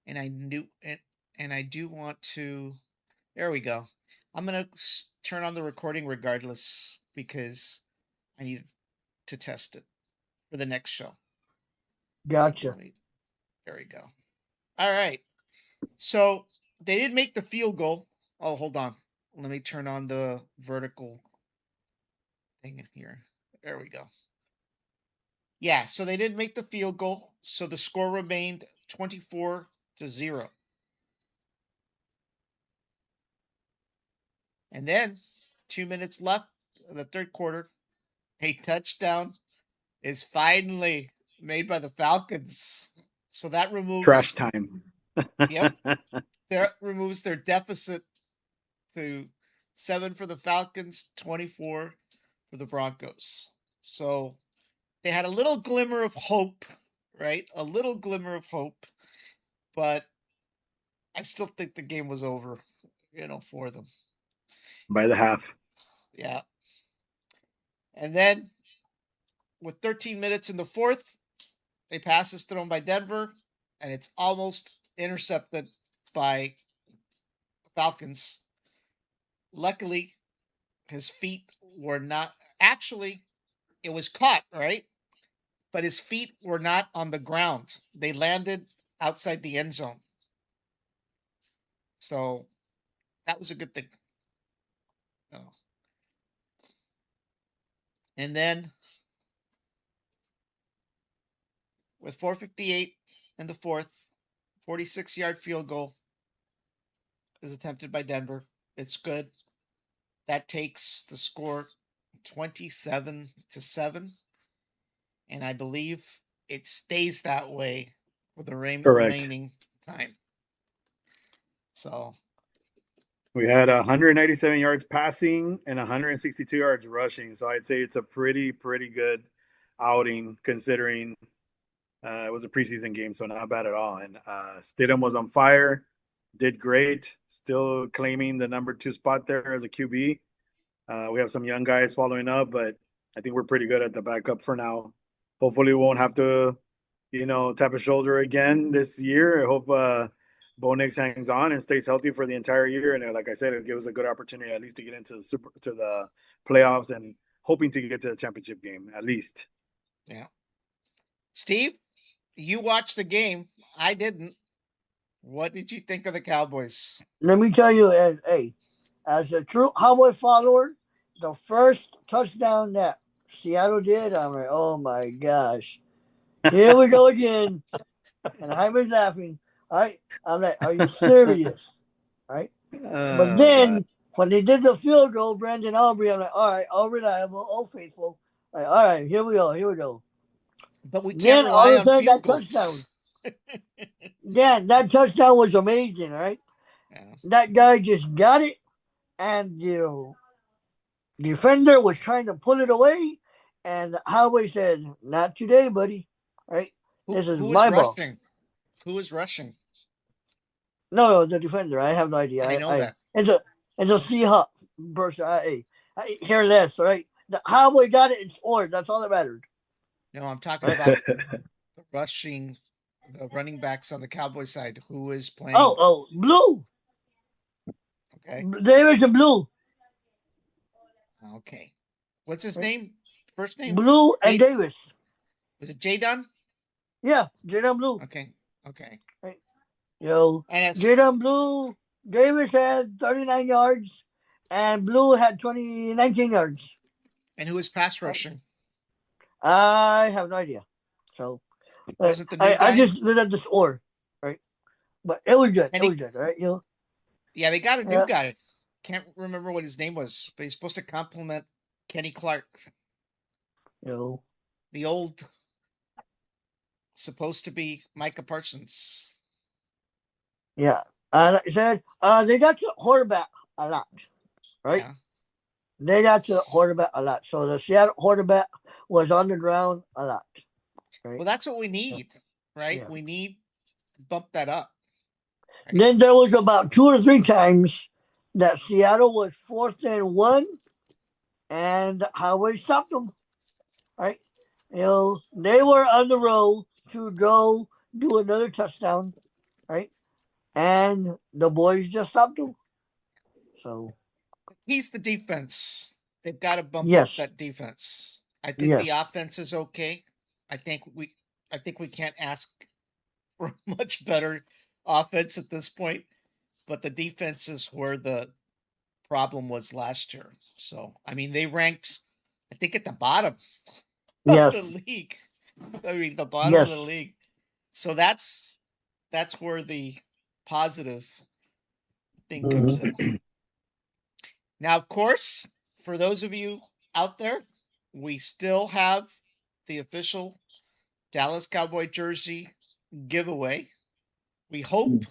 And I do want to. There we go. I'm gonna turn on the recording regardless because I need to test it for the next show. Gotcha. So there we go. All right. So they did make the field goal. Oh, hold on. Let me turn on the vertical thing here. There we go. Yeah, so they did make the field goal. So the score remained 24-0. And then 2 minutes left of the third quarter. A touchdown is finally made by the Falcons. So that removes Trash time. Yep. That removes their deficit to 7 for the Falcons, 24 for the Broncos. So they had a little glimmer of hope, right? A little glimmer of hope, but I still think the game was over, for them. By the half. Yeah. And then with 13 minutes in the fourth, a pass is thrown by Denver, and it's almost intercepted by the Falcons. Luckily, his feet were not actually, it was caught, right? But his feet were not on the ground. They landed outside the end zone. So that was a good thing. Oh. And then with 4:58 in the fourth, 46-yard field goal is attempted by Denver. It's good. That takes the score 27-7. And I believe it stays that way for the remaining time. So we had 197 yards passing and 162 yards rushing. So I'd say it's a pretty good outing considering it was a preseason game, so not bad at all. And Stidham was on fire, did great, still claiming the number 2 spot there as a QB. We have some young guys following up, but I think we're pretty good at the backup for now. Hopefully we won't have to, tap a shoulder again this year. I hope Bo Nix hangs on and stays healthy for the entire year. And like I said, it gives us a good opportunity at least to get into the playoffs and hoping to get to the championship game at least. Yeah. Steve, you watched the game. I didn't. What did you think of the Cowboys? Let me tell you, as a true Cowboy follower, the first touchdown that Seattle did, I'm like, oh my gosh. Here we go again. And Jaime's laughing. Right? I'm like, are you serious? Right? But then when they did the field goal, Brandon Aubrey, I'm like, all right, all reliable, all faithful. Like, all right, here we go. But we can't rely on field goals. Touchdown. Yeah, that touchdown was amazing, right? Yeah. That guy just got it, and defender was trying to pull it away, and Howie said, "Not today, buddy." Right? This is my ball. Who was rushing? No, the defender. I have no idea. I know that. It's a Seahawk person. I hear less, right? The Howie got it. It's orange. That's all that mattered. No, I'm talking about rushing. The running backs on the Cowboy side, who is playing? Oh, blue. Okay. Davis and blue. Okay. What's his name? First name? Blue and Davis. Was it Jadon? Yeah, Jadon Blue. Okay. Right. Yo, and Jadon Blue. Davis had 39 yards, and Blue had 19 yards. And who was pass rushing? I have no idea. So Wasn't the new I guy? just looked at the score, right? But it was good. It Kenny, was good, right? You know, yeah, they got a new yeah, guy. Can't remember what his name was, but he's supposed to complement Kenny Clark, you know, the old, supposed to be Micah Parsons. yeah. Like I said, they got to the quarterback a lot, right? Yeah. They got to the quarterback a lot. So the Seattle quarterback was on the ground a lot, right? Well, that's what we need, right? Yeah. We need to bump that up. Right? Then there was about 2 or 3 times that Seattle was 4th and 1, and Highway stopped them, right? You know, they were on the road to go do another touchdown, right? And the boys just stopped them. So He's the defense. They've got to bump up yes, that defense. I think the yes, offense is okay. I think we can't ask for much better offense at this point, but the defense is where the problem was last year. So, I mean, they ranked, I think, at the bottom of yes, the league. I mean, the bottom of the yes. league. So that's where the positive thing comes in. Mhm. Now, of course, for those of you out there, we still have the official Dallas Cowboy jersey giveaway. We hope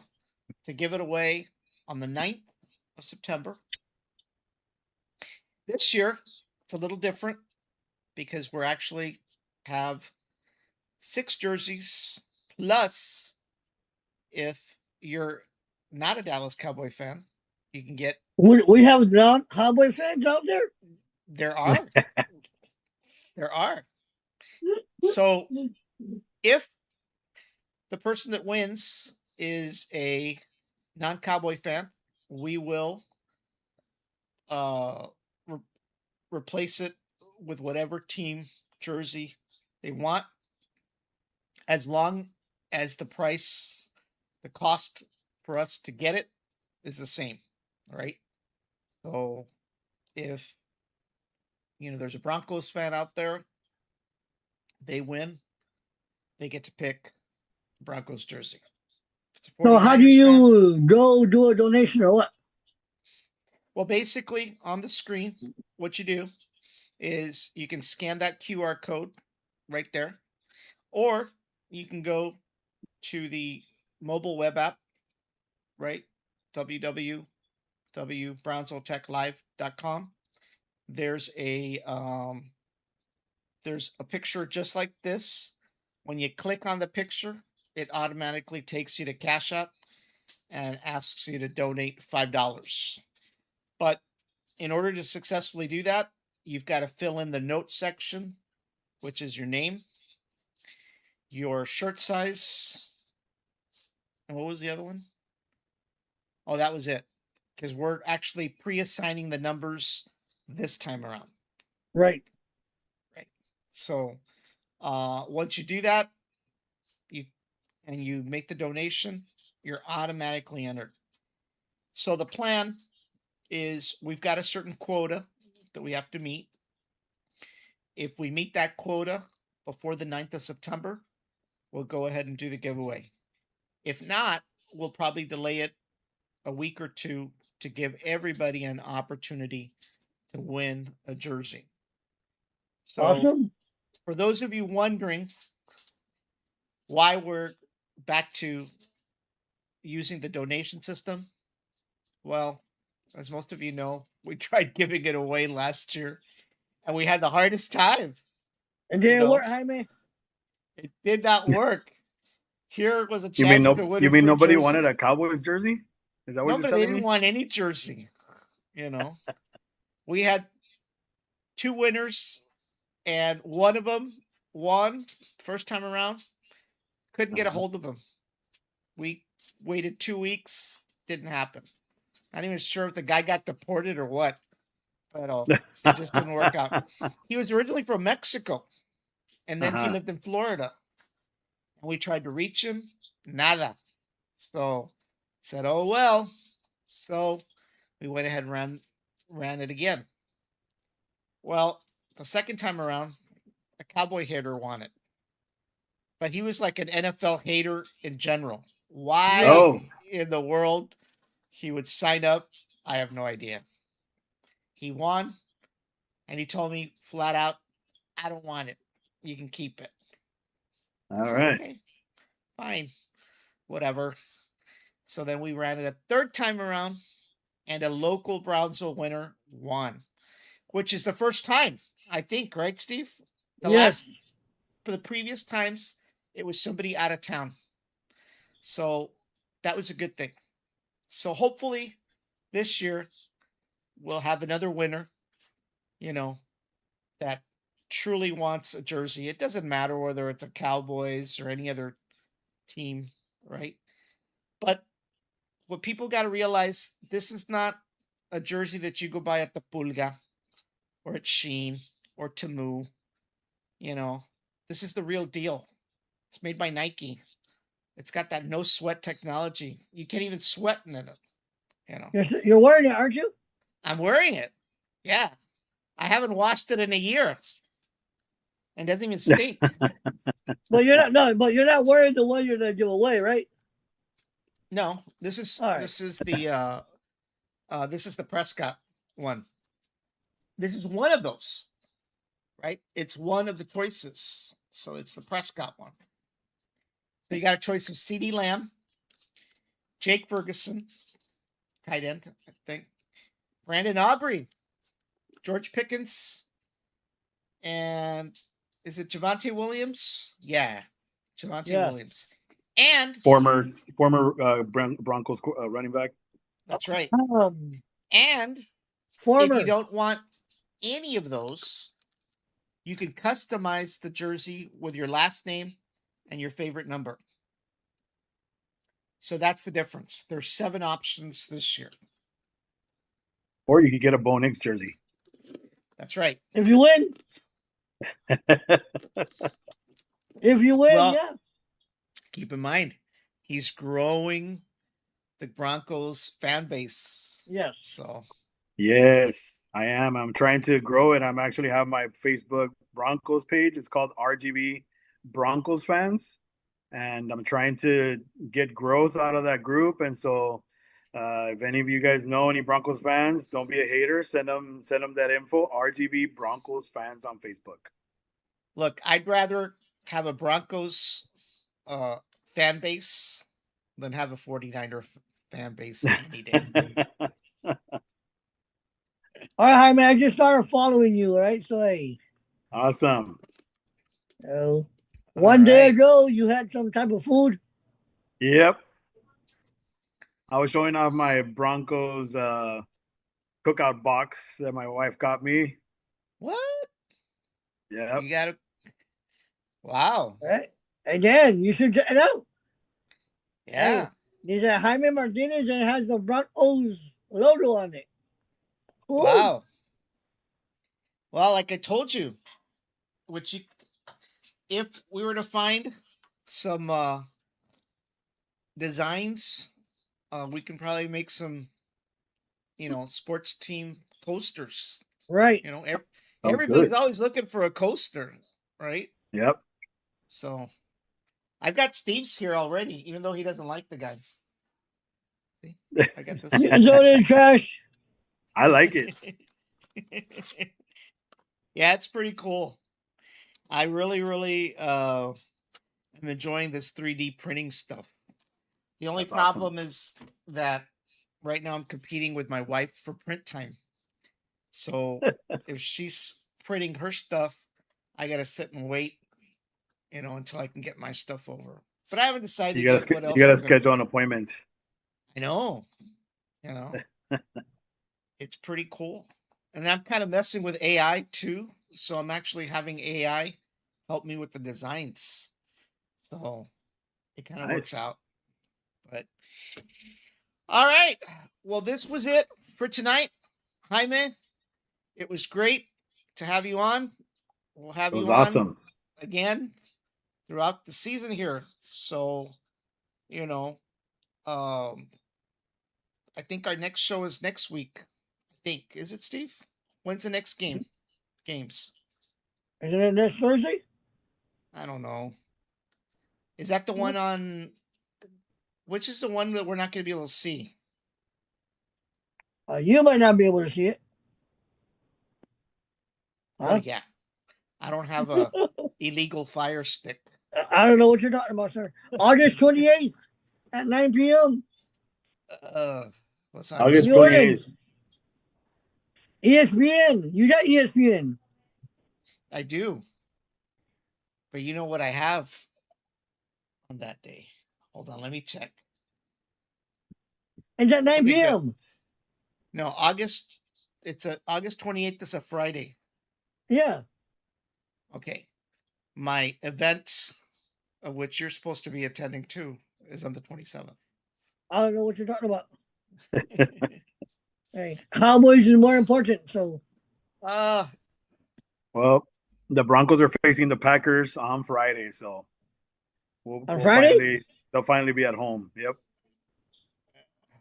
to give it away on the 9th of September. This year, it's a little different because we're actually have 6 jerseys, plus if you're not a Dallas Cowboy fan, you can get, We have non-Cowboy fans out there. there are. So if the person that wins is a non-Cowboy fan, we will replace it with whatever team jersey they want, as long as the cost for us to get it is the same. All right. So if there's a Broncos fan out there, they win, they get to pick Broncos jersey. If it's a So how do 49ers fan, you go do a donation or what? well, basically on the screen, what you do is you can scan that QR code right there, or you can go to the mobile web app, right? www.brownsvilletechlive.com. There's a picture just like this. When you click on the picture, it automatically takes you to Cash App and asks you to donate $5. But in order to successfully do that, you've got to fill in the note section, which is your name, your shirt size, and what was the other one? Oh, that was it. Because we're actually pre-assigning the numbers this time around. Right. Right. So once you do that, you make the donation, you're automatically entered. So the plan is we've got a certain quota that we have to meet. If we meet that quota before the 9th of September, we'll go ahead and do the giveaway. If not, we'll probably delay it a week or two to give everybody an opportunity to win a jersey. So Awesome. for those of you wondering why we're back to using the donation system, well, as most of you know, we tried giving it away last year and we had the hardest time. And did it work, Jaime? It did not work. Here was a You chance mean to win you a mean free nobody jersey. wanted a Cowboys jersey? Is that what Nobody, you're they telling didn't me? want any jersey. We had 2 winners, and one of them won first time around. Couldn't get a hold of him. We waited 2 weeks. Didn't happen. Not even sure if the guy got deported or what. But it just didn't work out. He was originally from Mexico, and then he lived in Florida. And we tried to reach him. Nada. So said, oh well. So we went ahead and ran it again. Well, the second time around, a Cowboy hater won it, but he was like an NFL hater in general. Why Yeah. Oh, in the world he would sign up, I have no idea. He won, and he told me flat out, "I don't want it. You can keep it." I all said, right. "Okay, fine, whatever." So then we ran it a third time around, and a local Brownsville winner won, which is the first time, I think, right, Steve? The Yes. last, for the previous times, it was somebody out of town. So that was a good thing. So hopefully this year we'll have another winner, you know, that truly wants a jersey. It doesn't matter whether it's a Cowboys or any other team, right? But what people got to realize, this is not a jersey that you go buy at the Pulga or at Sheen or Temu. You know, this is the real deal. It's made by Nike. It's got that no sweat technology. You can't even sweat in it. You know, You're wearing it, aren't you? I'm wearing it. Yeah, I haven't washed it in a year, and it doesn't even stink. But you're not. No, but you're not wearing the one you're gonna give away, right? No, this is All right. this is the Prescott one. This is one of those, right? It's one of the choices. So it's the Prescott one. So you got a choice of CeeDee Lamb, Jake Ferguson, tight end, I think, Brandon Aubrey, George Pickens, and is it Javonte Williams? Yeah, Javonte Yeah. Williams. And Former Broncos running back. that's right. And if Former. you don't want any of those, you can customize the jersey with your last name and your favorite number. So that's the difference. There's 7 options this year. Or you could get a Bo Nix jersey. That's right. If you win, Well, yeah. keep in mind, he's growing the Broncos fan base. Yes. So Yes, I am. I'm trying to grow it. I'm actually have my Facebook Broncos page. It's called RGB Broncos Fans, and I'm trying to get growth out of that group. And so, if any of you guys know any Broncos fans, don't be a hater. Send them that info. RGB Broncos Fans on Facebook. look, I'd rather have a Broncos fan base than have a 49er fan base any day. All right, hi man. I just started following you. All right, so hey, Awesome. one day right. ago you had some type of food. Yep. I was showing off my Broncos cookout box that my wife got me. What? Yep. You gotta. Wow. All right, again, you should check it out. Yeah. There's a Jaime Martinez and it has the Broncos logo on it. Cool. Wow. Well, like I told you, if we were to find some designs, we can probably make some, sports team coasters. Right. Everybody's good. always looking for a coaster, right? Yep. So I've got Steve's here already, even though he doesn't like the guys. See, I got this. You can throw it in trash. I like it. Yeah, it's pretty cool. I really, really am enjoying this 3D printing stuff. The only That's awesome. problem is that right now I'm competing with my wife for print time. So if she's printing her stuff, I gotta sit and wait, until I can get my stuff over. But I haven't decided You yet what gotta else I'm gonna schedule an appointment. I know. It's pretty cool. And I'm kind of messing with AI too. So I'm actually having AI help me with the designs. So it kind of works Nice. out. But all right. Well, this was it for tonight. Jaime, it was great to have you on. We'll have It was you on awesome. again throughout the season here. So, I I think our next show is next week. I think. Is it, Steve? When's the next games? Isn't it next Thursday? I don't know. Is that the one on? Which is the one that we're not going to be able to see? You might not be able to see it. Oh Huh? yeah, I don't have a illegal Fire Stick. I don't know what you're talking about, sir. August 28th at 9 p.m. What's on? August New 28th. Orleans. ESPN. You got ESPN. I do. But you know what I have on that day? Hold on, let me check. It's at 9 Okay, good. p.m. No, August 28th is a Friday. Yeah. Okay. My event, of which you're supposed to be attending too, is on the 27th. I don't know what you're talking about. Hey, Cowboys is more important. So Well, the Broncos are facing the Packers on Friday, so Friday? they'll finally be at home. Yep.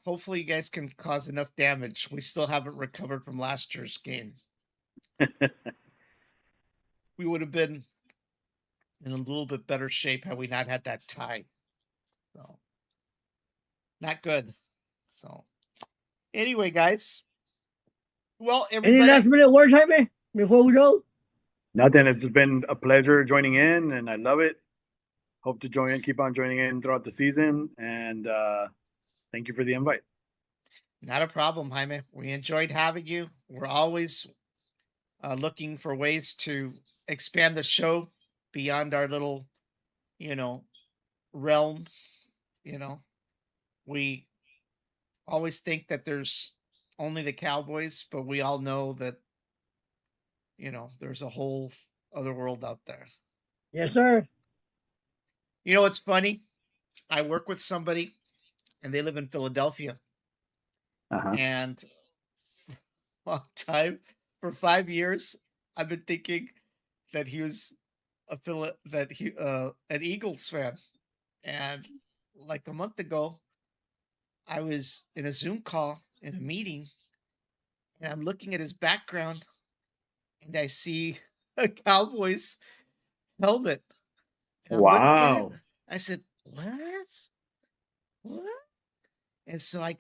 hopefully you guys can cause enough damage. We still haven't recovered from last year's game. We would have been in a little bit better shape had we not had that tie. So, not good. So, anyway, guys. Well, Any everybody. last minute words, Jaime, before we go? Nothing. It's been a pleasure joining in, and I love it. Hope to keep on joining in throughout the season, and thank you for the invite. Not a problem, Jaime. We enjoyed having you. We're always looking for ways to expand the show beyond our little, realm. We always think that there's only the Cowboys, but we all know that, there's a whole other world out there. Yes, sir. You know, what's funny? I work with somebody and they live in Philadelphia. Uh-huh. And long time, for 5 years, I've been thinking that he was an Eagles fan. And like a month ago, I was in a Zoom call in a meeting, and I'm looking at his background, and I see a Cowboys helmet. And I'm looking at Wow. it, I said, "What?" And so I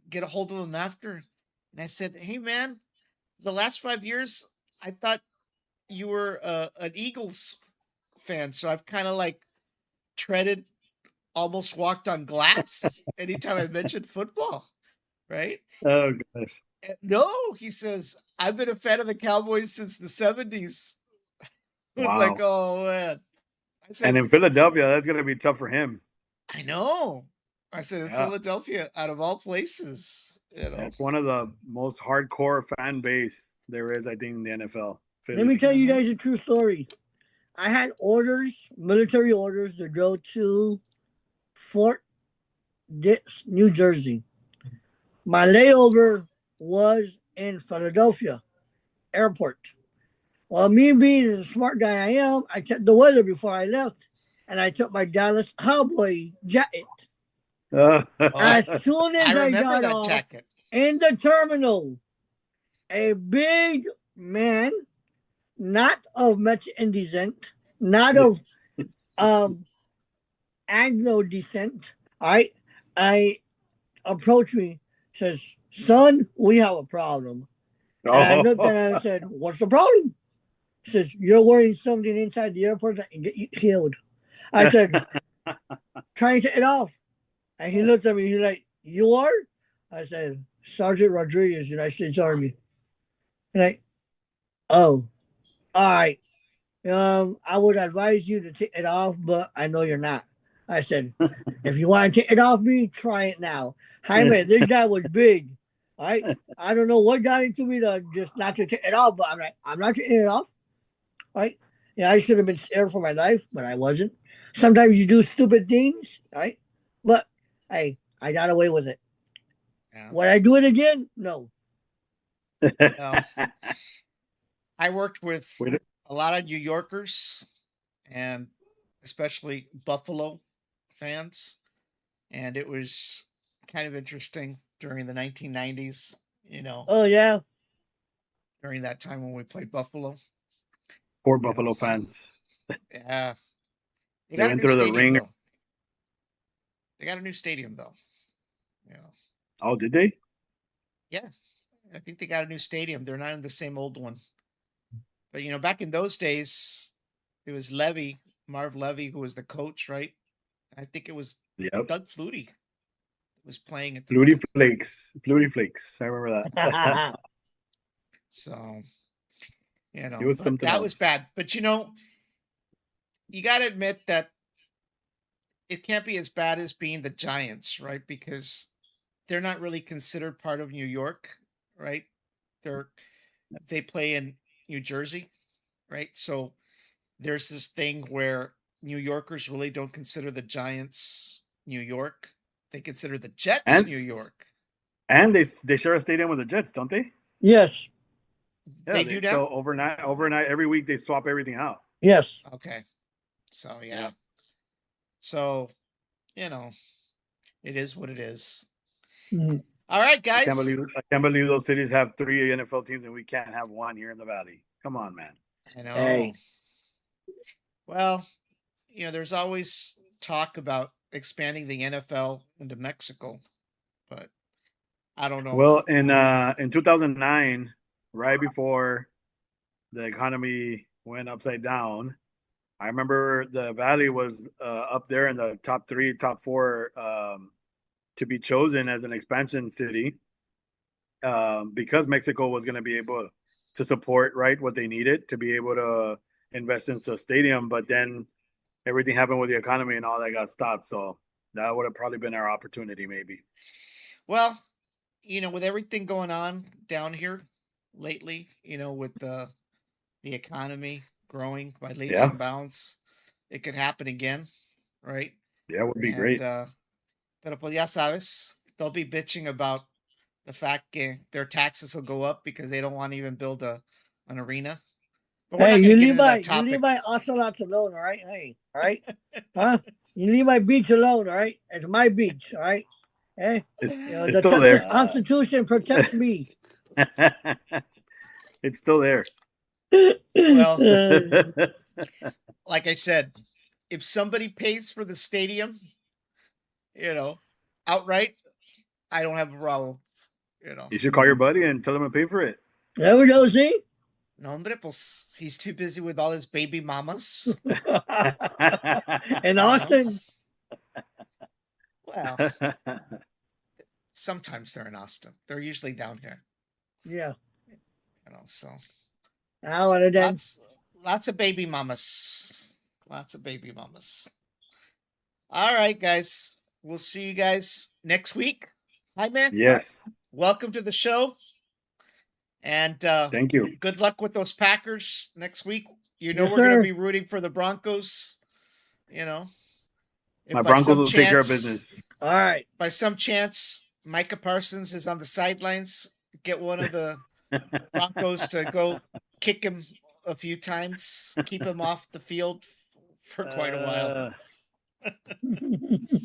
get a hold of him after, and I said, "Hey, man, the last 5 years, I thought you were an Eagles fan, so I've kind of like almost walked on glass anytime I mentioned football, right?" Oh gosh. No, he says, "I've been a fan of the Cowboys since the 70s. I was Wow. like, "Oh man." I said, And in Philadelphia, that's gonna be tough for him. I know. I said, in Yeah. Philadelphia, out of all places, It's one of the most hardcore fan base there is, I think, in the NFL. Let me tell you guys a true story. I had military orders, to go to Fort Dix, New Jersey. My layover was in Philadelphia Airport. Well, me being the smart guy I am, I checked the weather before I left, and I took my Dallas Cowboy jacket. As soon as I remember got that off jacket. in the terminal, a big man, not of Mexican descent, not of Anglo descent, I approached me, says, "Son, we have a problem." And I looked at him and said, "What's the problem?" He says, "You're wearing something inside the airport that can get you killed." I said, "Trying to take it off." And he looked at me, he's like, "You are?" I said, "Sergeant Rodriguez, United States Army." And "Oh, all right. I would advise you to take it off, but I know you're not." I said, "If you want to take it off me, try it now." Jaime, this guy was big. All right. I don't know what got into me to just not to take it off, but I'm like, I'm not taking it off. Right? Yeah, I should have been scared for my life, but I wasn't. Sometimes you do stupid things, right? But hey, I got away with it. Yeah. Would I do it again? No. I worked with a lot of New Yorkers and especially Buffalo fans, and it was kind of interesting during the 1990s, Oh yeah. during that time when we played Buffalo. Poor You know, Buffalo so- fans. Yeah. They They got a went new through the stadium, ringer. though. They got a new stadium, though. Oh, did they? Yeah. I think they got a new stadium. They're not in the same old one. But, back in those days, it was Marv Levy, who was the coach, right? I think it was Yep. Doug Flutie was playing at the Flutie time. Flakes. Flutie Flakes. I remember that. So, It was but something that else. was bad. But, you got to admit that it can't be as bad as being the Giants, right? Because they're not really considered part of New York, right? They play in New Jersey, right? So there's this thing where New Yorkers really don't consider the Giants New York. They consider the Jets And- New York. And they share a stadium with the Jets, don't they? Yes. Yeah, They do now? So overnight, every week they swap everything out. Yes. Okay. So yeah. Yeah. So, it is what it is. Mhm. All right, I guys. can't believe those cities have 3 NFL teams and we can't have one here in the Valley. Come on, man. I know. Hey. Well, there's always talk about expanding the NFL into Mexico, but I don't know. Well, in 2009, right before the economy went upside down, I remember the Valley was up there in the top 3, top 4 to be chosen as an expansion city because Mexico was going to be able to support what they needed to be able to invest into a stadium. But then everything happened with the economy and all that got stopped. So that would have probably been our opportunity, maybe. Well, with everything going on down here lately, with the economy growing by leaps Yeah. and bounds, it could happen again, right? Yeah, it would be And, great. pero pues ya sabes, they'll be bitching about the fact their taxes will go up because they don't want to even build an arena. But we're Hey, not you going to get leave into my that topic. ocelots alone, all right? Hey, all right? Huh? You leave my beach alone, all right? It's my beach, all right? Hey, It's the, still there. the Constitution protects me. It's still there. Well, like I said, if somebody pays for the stadium, outright, I don't have a problem. You should call your buddy and tell him to pay for it. There we go, see? No, hombre, pues he's too busy with all his baby mamas. In Austin. Well, sometimes they're in Austin. They're usually down here. Yeah. So I would have done. lots of baby mamas. Lots of baby mamas. All right, guys. We'll see you guys next week. Hi, man. Yes. Welcome to the show. And Thank you. good luck with those Packers next week. Yes, we're going sir. to be rooting for the Broncos. If My by Broncos some will take care of chance- business. All right. By some chance, Micah Parsons is on the sidelines. Get one of the Broncos to go kick him a few times, keep him off the field for quite a while.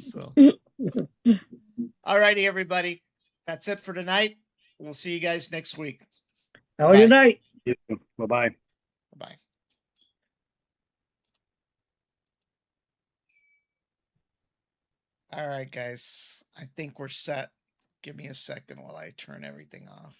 So, all righty, everybody. That's it for tonight. We'll see you guys next week. Have a good night. Bye-bye. Bye. All right, guys. I think we're set. Give me a second while I turn everything off.